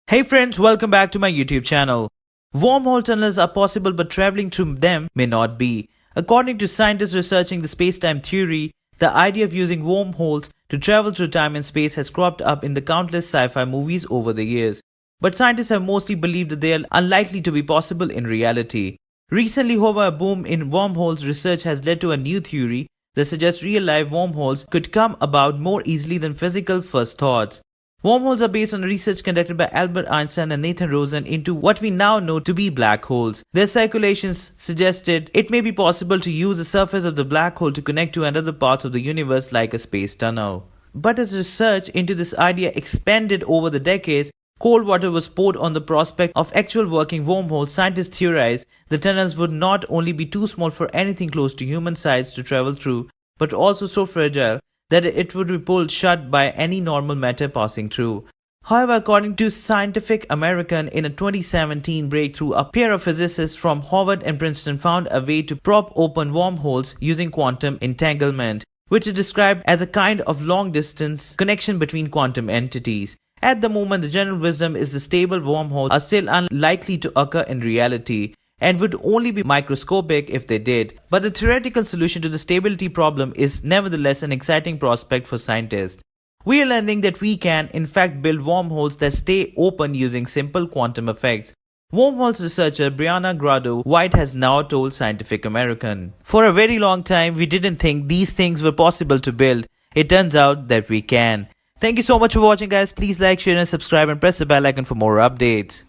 Hey friends, welcome back to my YouTube channel. Wormhole tunnels are possible, but traveling through them may not be. According to scientists researching the space-time theory, the idea of using wormholes to travel through time and space has cropped up in the countless sci-fi movies over the years. But scientists have mostly believed that they are unlikely to be possible in reality. Recently, however, a boom in wormholes research has led to a new theory that suggests real-life wormholes could come about more easily than physical first thoughts. Wormholes are based on research conducted by Albert Einstein and Nathan Rosen into what we now know to be black holes. Their speculations suggested it may be possible to use the surface of the black hole to connect to another parts of the universe like a space tunnel. But as research into this idea expanded over the decades, cold water was poured on the prospect of actual working wormholes. Scientists theorized the tunnels would not only be too small for anything close to human size to travel through, but also so fragile that it would be pulled shut by any normal matter passing through. However, according to Scientific American, in a 2017 breakthrough, a pair of physicists from Harvard and Princeton found a way to prop open wormholes using quantum entanglement, which is described as a kind of long-distance connection between quantum entities. At the moment, the general wisdom is the stable wormholes are still unlikely to occur in reality, and would only be microscopic if they did. But the theoretical solution to the stability problem is nevertheless an exciting prospect for scientists. We are learning that we can, in fact, build wormholes that stay open using simple quantum effects. Wormholes researcher Brianna Grado White has now told Scientific American, "For a very long time, we didn't think these things were possible to build. It turns out that we can." Thank you so much for watching, guys. Please like, share and subscribe and press the bell icon for more updates.